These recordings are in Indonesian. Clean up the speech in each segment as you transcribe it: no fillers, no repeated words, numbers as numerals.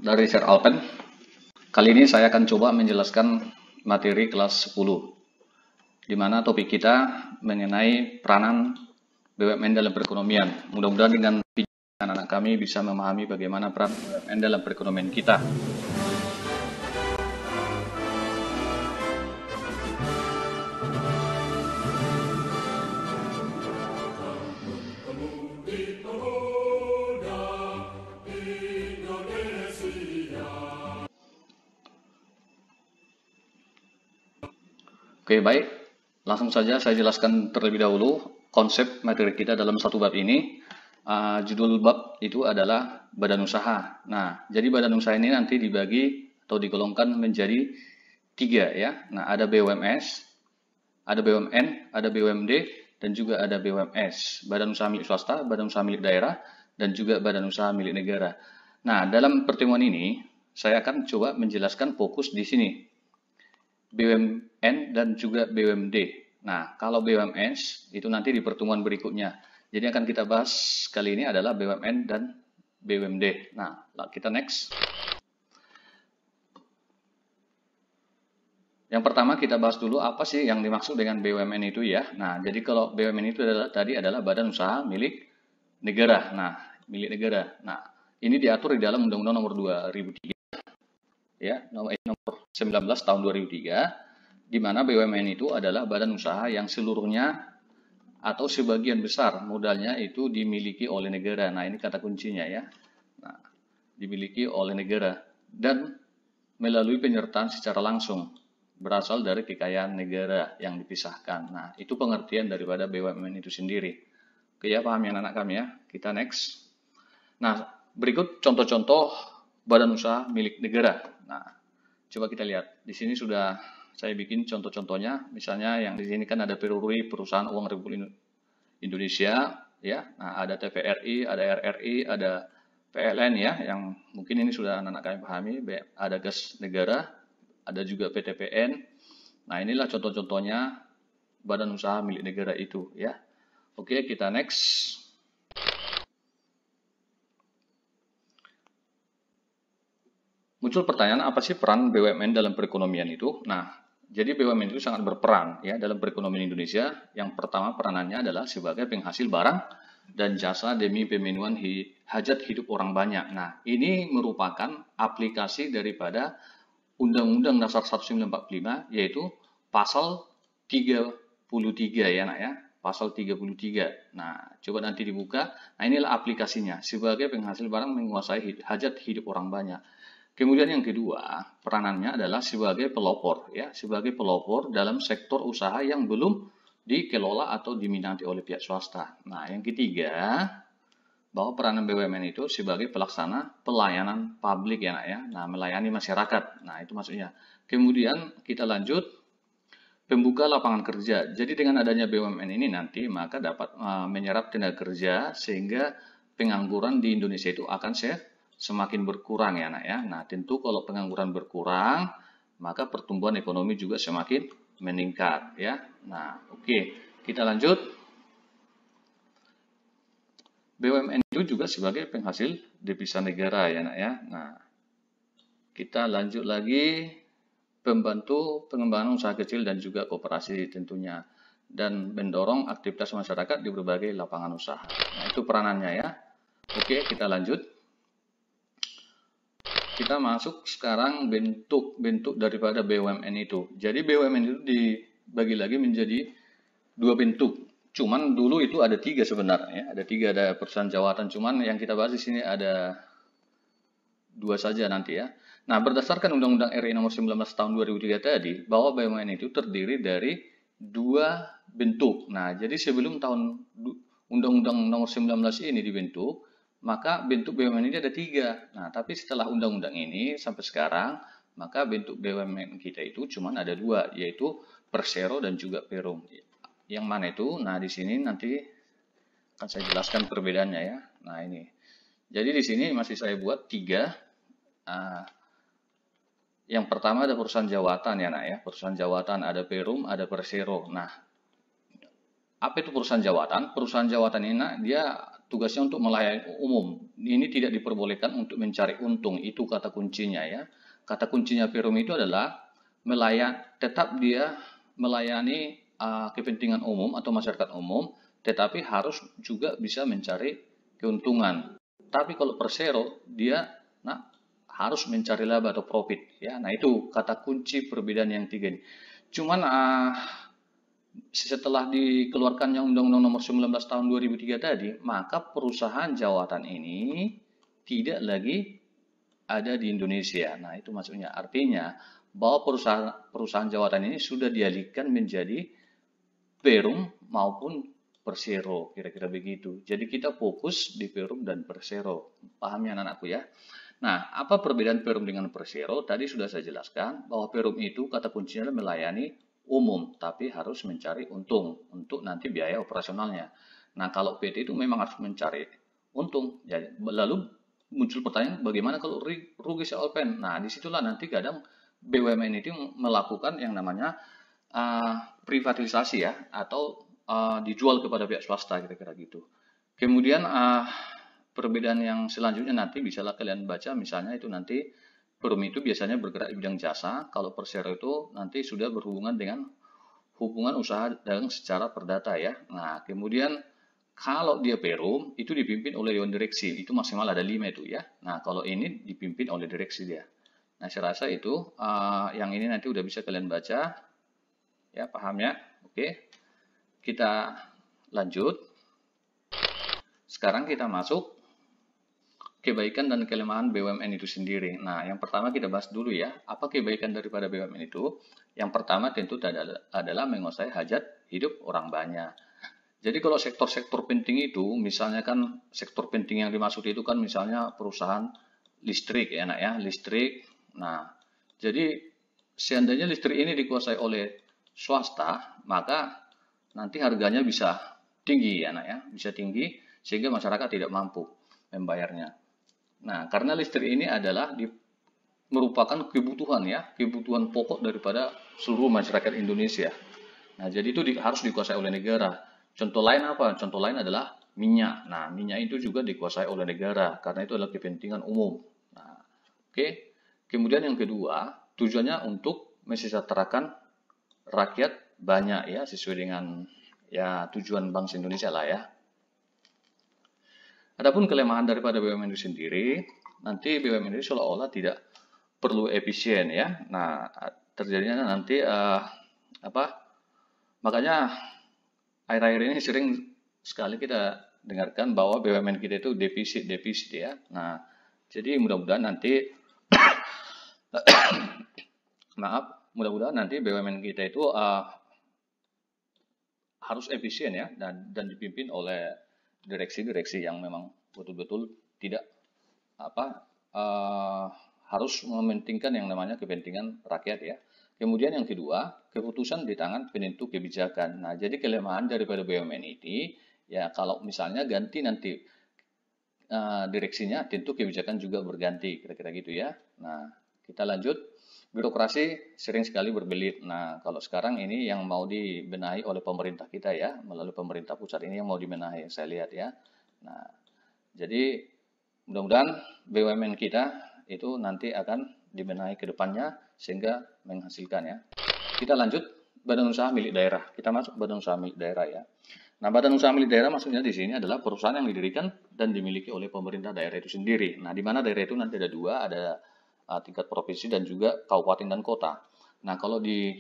dari Sir Alpen. Kali ini saya akan coba menjelaskan materi kelas 10, di mana topik kita mengenai peranan BUMN dalam perekonomian. Mudah-mudahan dengan video anak-anak kami bisa memahami bagaimana peran BUMN dalam perekonomian kita. Oke, baik. Langsung saja saya jelaskan terlebih dahulu konsep materi kita dalam satu bab ini. Judul bab itu adalah badan usaha. Nah, jadi badan usaha ini nanti dibagi atau digolongkan menjadi 3 ya. Nah, ada BUMS, ada BUMN, ada BUMD, dan juga ada BUMS. Badan usaha milik swasta, badan usaha milik daerah, dan juga badan usaha milik negara. Nah, dalam pertemuan ini saya akan coba menjelaskan fokus di sini. BUMN dan juga BUMD. Nah, kalau BUMS itu nanti di pertemuan berikutnya. Jadi akan kita bahas kali ini adalah BUMN dan BUMD. Nah, kita next. Yang pertama kita bahas dulu apa sih yang dimaksud dengan BUMN itu ya. Nah, jadi kalau BUMN itu adalah badan usaha milik negara. Nah, milik negara. Nah, ini diatur di dalam Undang-Undang Nomor 2003 ya, nomor 19 tahun 2003, di mana BUMN itu adalah badan usaha yang seluruhnya atau sebagian besar modalnya itu dimiliki oleh negara. Nah, ini kata kuncinya ya. Nah, dimiliki oleh negara dan melalui penyertaan secara langsung berasal dari kekayaan negara yang dipisahkan. Nah, itu pengertian daripada BUMN itu sendiri. Oke ya, paham ya anak kami ya? Kita next. Nah, berikut contoh-contoh badan usaha milik negara. Nah, coba kita lihat. Di sini sudah saya bikin contoh-contohnya. Misalnya yang di sini kan ada Peruri, Perusahaan Uang Republik Indonesia, ya. Nah, ada TVRI, ada RRI, ada PLN ya, yang mungkin ini sudah anak-anak kami pahami. Ada Gas Negara, ada juga PTPN. Nah, inilah contoh-contohnya badan usaha milik negara itu ya. Oke, kita next. Muncul pertanyaan, apa sih peran BUMN dalam perekonomian itu? Nah, jadi BUMN itu sangat berperan ya dalam perekonomian Indonesia. Yang pertama peranannya adalah sebagai penghasil barang dan jasa demi pemenuhan hajat hidup orang banyak. Nah, ini merupakan aplikasi daripada Undang-Undang Dasar 1945, yaitu pasal 33 ya nak ya. Pasal 33. Nah, coba nanti dibuka. Nah, inilah aplikasinya. Sebagai penghasil barang menguasai hajat hidup orang banyak. Kemudian yang kedua, peranannya adalah sebagai pelopor ya, sebagai pelopor dalam sektor usaha yang belum dikelola atau diminati oleh pihak swasta. Nah, yang ketiga, bahwa peranan BUMN itu sebagai pelaksana pelayanan publik ya nak ya. Nah, melayani masyarakat. Nah, itu maksudnya. Kemudian kita lanjut, pembuka lapangan kerja. Jadi dengan adanya BUMN ini nanti maka dapat menyerap tenaga kerja sehingga pengangguran di Indonesia itu akan semakin berkurang ya nak ya. Nah, tentu kalau pengangguran berkurang, maka pertumbuhan ekonomi juga semakin meningkat ya. Nah, oke. Kita lanjut. BUMN itu juga sebagai penghasil devisa negara ya nak ya. Nah, kita lanjut lagi, pembantu pengembangan usaha kecil dan juga koperasi tentunya, dan mendorong aktivitas masyarakat di berbagai lapangan usaha. Nah, itu peranannya ya. Oke, kita lanjut. Kita masuk sekarang bentuk daripada BUMN itu. Jadi BUMN itu dibagi lagi menjadi 2 bentuk. Cuman dulu itu ada 3 sebenarnya. Ada 3, ada perusahaan jawatan. Cuman yang kita bahas di sini ada 2 saja nanti ya. Nah, berdasarkan Undang-Undang RI Nomor 19 Tahun 2003 tadi, bahwa BUMN itu terdiri dari 2 bentuk. Nah, jadi sebelum tahun Undang-Undang Nomor 19 ini dibentuk, maka bentuk BUMN ini ada 3. Nah, tapi setelah undang-undang ini sampai sekarang, maka bentuk BUMN kita itu cuma ada 2, yaitu Persero dan juga Perum. Yang mana itu? Nah, di sini nanti akan saya jelaskan perbedaannya ya. Nah, ini. Jadi di sini masih saya buat 3. Yang pertama ada perusahaan jawatan ya nak ya. Perusahaan jawatan, ada Perum, ada Persero. Nah, apa itu perusahaan jawatan? Perusahaan jawatan ini nak, dia tugasnya untuk melayani umum. Ini tidak diperbolehkan untuk mencari untung. Itu kata kuncinya ya. Kata kuncinya Perum itu adalah tetap dia melayani kepentingan umum atau masyarakat umum, tetapi harus juga bisa mencari keuntungan. Tapi kalau persero dia harus mencari laba atau profit ya. Nah, itu kata kunci perbedaan yang tiga ini. Cuman setelah dikeluarkannya Undang-Undang Nomor 19 Tahun 2003 tadi, maka perusahaan jawatan ini tidak lagi ada di Indonesia. Nah, itu maksudnya. Artinya bahwa perusahaan jawatan ini sudah dialihkan menjadi Perum maupun Persero, kira-kira begitu. Jadi kita fokus di Perum dan Persero. Paham ya anak-anakku ya? Nah, apa perbedaan Perum dengan Persero? Tadi sudah saya jelaskan bahwa Perum itu kata kuncinya adalah melayani umum, tapi harus mencari untung untuk nanti biaya operasionalnya. Nah, kalau PT itu memang harus mencari untung. Jadi, lalu muncul pertanyaan, bagaimana kalau rugi solven? Nah, disitulah nanti kadang BUMN itu melakukan yang namanya privatisasi ya, atau dijual kepada pihak swasta, kira-kira gitu. Kemudian perbedaan yang selanjutnya nanti bisalah kalian baca, misalnya itu nanti Perum itu biasanya bergerak di bidang jasa, kalau Persero itu nanti sudah berhubungan dengan hubungan usaha dagang secara perdata ya. Nah, kemudian kalau dia Perum itu dipimpin oleh dewan direksi, itu maksimal ada 5 itu ya. Nah, kalau ini dipimpin oleh direksi dia. Nah, saya rasa itu yang ini nanti udah bisa kalian baca. Ya, paham ya? Oke. Kita lanjut. Sekarang kita masuk kebaikan dan kelemahan BUMN itu sendiri. Nah, yang pertama kita bahas dulu ya. Apa kebaikan daripada BUMN itu? Yang pertama tentu adalah menguasai hajat hidup orang banyak. Jadi kalau sektor-sektor penting itu, misalnya kan sektor penting yang dimaksud itu kan misalnya perusahaan listrik ya, listrik. Nah, jadi seandainya listrik ini dikuasai oleh swasta, maka nanti harganya bisa tinggi ya, bisa tinggi sehingga masyarakat tidak mampu membayarnya. Nah, karena listrik ini adalah merupakan kebutuhan ya, kebutuhan pokok daripada seluruh masyarakat Indonesia. Nah, jadi itu harus dikuasai oleh negara. Contoh lain apa? Contoh lain adalah minyak. Nah, minyak itu juga dikuasai oleh negara karena itu adalah kepentingan umum. Nah, oke. Kemudian yang kedua, tujuannya untuk mesejahterakan rakyat banyak ya, sesuai dengan ya tujuan Bangsa Indonesia lah ya. Adapun kelemahan daripada BUMN itu sendiri, nanti BUMN itu seolah-olah tidak perlu efisien ya. Nah, terjadinya nanti makanya akhir-akhir ini sering sekali kita dengarkan bahwa BUMN kita itu defisit ya. Nah, jadi mudah-mudahan nanti mudah-mudahan nanti BUMN kita itu harus efisien ya, dan dipimpin oleh direksi-direksi yang memang betul-betul tidak harus mementingkan yang namanya kepentingan rakyat ya. Kemudian yang kedua, keputusan di tangan penentu kebijakan. Nah, jadi kelemahan daripada BUMN ini ya, kalau misalnya ganti nanti direksinya, tentu kebijakan juga berganti, kira-kira gitu ya. Nah, kita lanjut. Birokrasi sering sekali berbelit. Nah, kalau sekarang ini yang mau dibenahi oleh pemerintah kita ya, melalui pemerintah pusat ini yang mau dibenahi, saya lihat ya. Nah, jadi mudah-mudahan BUMN kita itu nanti akan dibenahi ke depannya sehingga menghasilkan ya. Kita lanjut, badan usaha milik daerah. Kita masuk badan usaha milik daerah ya. Nah, badan usaha milik daerah maksudnya di sini adalah perusahaan yang didirikan dan dimiliki oleh pemerintah daerah itu sendiri. Nah, di mana daerah itu nanti ada dua, ada tingkat provinsi dan juga kabupaten dan kota. Nah, kalau di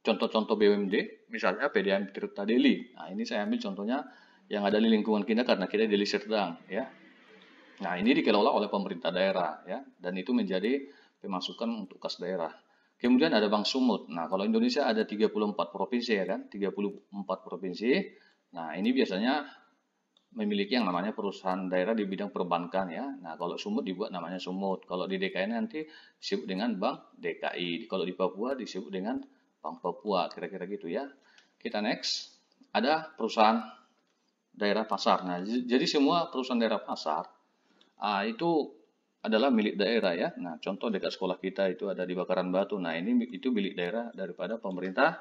contoh-contoh BUMD, misalnya PDAM Tirta Deli. Nah, ini saya ambil contohnya yang ada di lingkungan kita karena kita Deli Serdang, ya. Nah, ini dikelola oleh pemerintah daerah, ya, dan itu menjadi pemasukan untuk kas daerah. Kemudian ada Bank Sumut. Nah, kalau Indonesia ada 34 provinsi, ya kan, 34 provinsi. Nah, ini biasanya memiliki yang namanya perusahaan daerah di bidang perbankan ya. Nah, kalau Sumut dibuat namanya Sumut. Kalau di DKI nanti disebut dengan Bank DKI. Kalau di Papua disebut dengan Bank Papua, kira-kira gitu ya. Kita next. Ada perusahaan daerah pasar. Nah, jadi semua perusahaan daerah pasar itu adalah milik daerah ya. Nah, contoh dekat sekolah kita itu ada di Bakaran Batu. Nah, itu milik daerah daripada pemerintah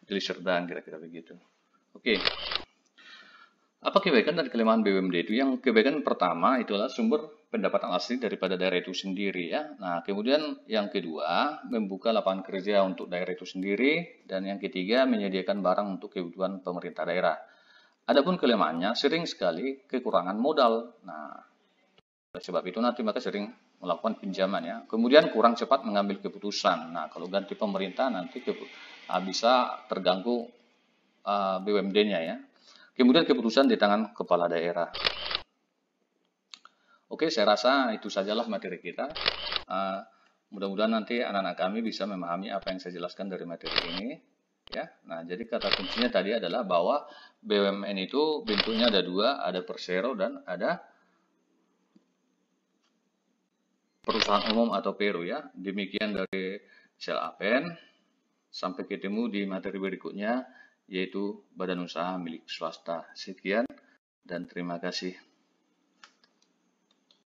Deli Serdang, kira-kira begitu. Oke. Apa kebaikan dan kelemahan BUMD itu? Yang kebaikan pertama itu adalah sumber pendapatan asli daripada daerah itu sendiri ya. Nah, kemudian yang kedua membuka lapangan kerja untuk daerah itu sendiri dan yang ketiga menyediakan barang untuk kebutuhan pemerintah daerah. Adapun kelemahannya sering sekali kekurangan modal. Nah, oleh sebab itu nanti maka sering melakukan pinjaman ya. Kemudian kurang cepat mengambil keputusan. Nah, kalau ganti pemerintah nanti bisa terganggu BUMD-nya ya. Kemudian keputusan di tangan kepala daerah. Oke, saya rasa itu sajalah materi kita. Mudah-mudahan nanti anak-anak kami bisa memahami apa yang saya jelaskan dari materi ini. Ya, nah jadi kata kuncinya tadi adalah bahwa BUMN itu bentuknya ada dua, ada persero dan ada perusahaan umum atau peru ya. Demikian dari Sel Apen. Sampai ketemu di materi berikutnya, yaitu badan usaha milik swasta. Sekian dan terima kasih.